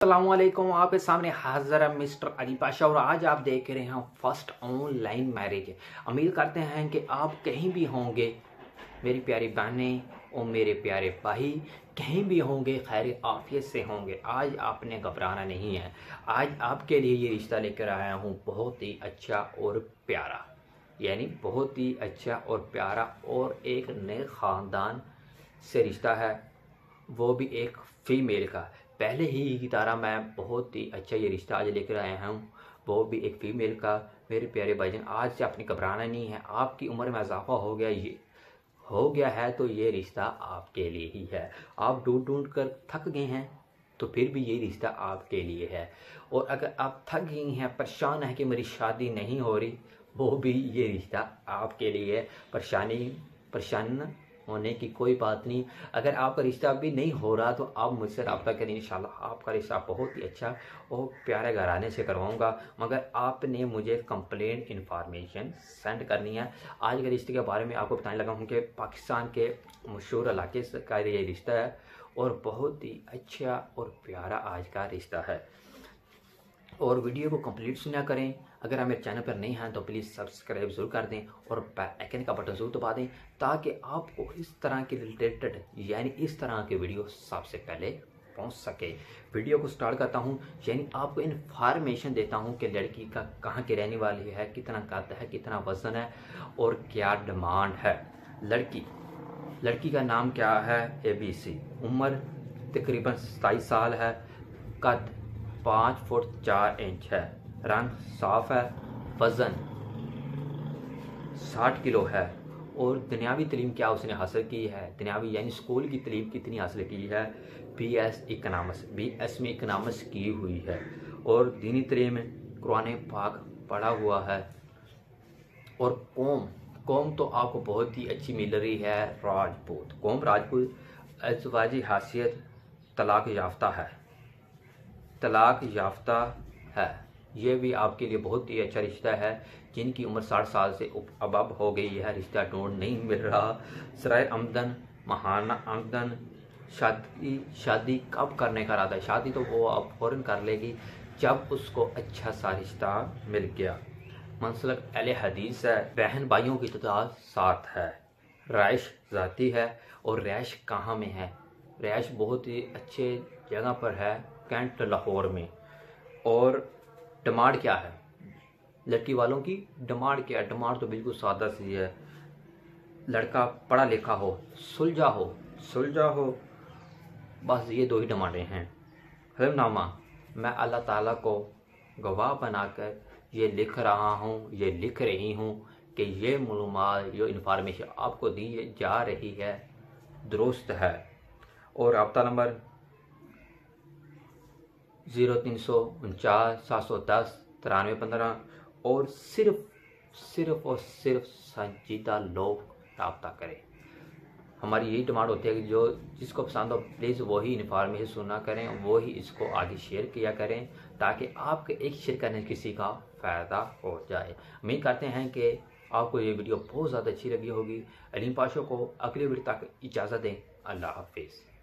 अस्सलामुअलैकुम, आपके सामने हाजिर है मिस्टर अली पाशा और आज आप देख रहे हैं फर्स्ट ऑनलाइन मैरिज। उम्मीद करते हैं कि आप कहीं भी होंगे, मेरी प्यारी बहनें और मेरे प्यारे भाई कहीं भी होंगे खैर आफियत से होंगे। आज आपने घबराना नहीं है। आज आपके लिए ये रिश्ता लेकर आया हूँ, बहुत ही अच्छा और प्यारा, यानी बहुत ही अच्छा और प्यारा और एक नए ख़ानदान से रिश्ता है, वो भी एक फ़ीमेल का। पहले ही की तरह मैं बहुत ही अच्छा ये रिश्ता आज लेकर आया हूँ, वो भी एक फ़ीमेल का। मेरे प्यारे भाईजान, आज से आपने घबराना नहीं है। आपकी उम्र में इजाफा हो गया है तो ये रिश्ता आपके लिए ही है। आप ढूंढ ढूंढ कर थक गए हैं तो फिर भी ये रिश्ता आपके लिए है। और अगर आप थक गई हैं, परेशान हैं कि मेरी शादी नहीं हो रही, वो भी ये रिश्ता आपके लिए है। परेशान होने की कोई बात नहीं। अगर आपका रिश्ता अभी नहीं हो रहा तो आप मुझसे रब्ता करें, इंशाल्लाह आपका रिश्ता बहुत ही अच्छा और प्यारे घराने से करवाऊंगा। मगर आपने मुझे कंप्लेंट इन्फॉर्मेशन सेंड करनी है। आज के रिश्ते के बारे में आपको बताने लगा हूँ कि पाकिस्तान के मशहूर इलाके का ये रिश्ता है और बहुत ही अच्छा और प्यारा आज का रिश्ता है। और वीडियो को कंप्लीट सुना करें। अगर आप मेरे चैनल पर नहीं हैं तो प्लीज़ सब्सक्राइब ज़रूर कर दें और बेल आइकन का बटन ज़रूर दबा दें ताकि आपको इस तरह के रिलेटेड यानी इस तरह के वीडियो सबसे पहले पहुंच सके। वीडियो को स्टार्ट करता हूं, यानी आपको इन्फॉर्मेशन देता हूं कि लड़की का कहां की रहने वाली है, कितना कद है, कितना वज़न है और क्या डिमांड है। लड़की का नाम क्या है, ABC। उम्र तकरीबन 27 साल है। कद 5 फुट 4 इंच है। रंग साफ है। वज़न 60 किलो है। और दुनियावी तलीम क्या उसने हासिल की है, दुनियावी यानी स्कूल की तलीम कितनी हासिल की है, BS में इकनॉमिक्स की हुई है। और दीनी तलीम कुरान पाक पढ़ा हुआ है। और कौम तो आपको बहुत ही अच्छी मिल रही है, राजपूत। अज़वाजी हैसियत तलाक याफ्ता है। ये भी आपके लिए बहुत ही अच्छा रिश्ता है। जिनकी उम्र 60 साल से अब हो गई है, रिश्ता ढूंढ नहीं मिल रहा। सराय आमदन, महाना आमदन। शादी कब करने का इरादा है? शादी तो वो अब फ़ौरन कर लेगी जब उसको अच्छा सा रिश्ता मिल गया। मनसलक अहले हदीस है। बहन भाइयों की तादाद 7 है। रहाइश ज़ाती है। और रहाइश कहाँ में है? रहाइश बहुत ही अच्छे जगह पर है, कैंट लाहौर में। और डिमांड क्या है लड़की वालों की? डिमांड क्या है? डिमांड तो बिल्कुल सादा सी है। लड़का पढ़ा लिखा हो, सुलझा हो, बस ये 2 ही डिमांडें हैं। हलफनामा मैं अल्लाह ताला को गवाह बनाकर ये लिख रही हूँ कि ये मालूमात, जो इन्फॉर्मेशन आपको दी जा रही है दुरुस्त है। और रब्ता नंबर 0349 710 9315। और सिर्फ और सिर्फ संजीदा लोग रब्ता करें। हमारी यही डिमांड होती है कि जो जिसको पसंद हो प्लीज़ वही इन्फॉर्मेशन सुना करें, वो ही इसको आगे शेयर किया करें ताकि आपके एक शेयर करने से किसी का फ़ायदा हो जाए। उम्मीद करते हैं कि आपको ये वीडियो बहुत ज़्यादा अच्छी लगी होगी। अलीम पाशा को अगले वीडियो तक इजाज़त दें। अल्लाह हाफिज़।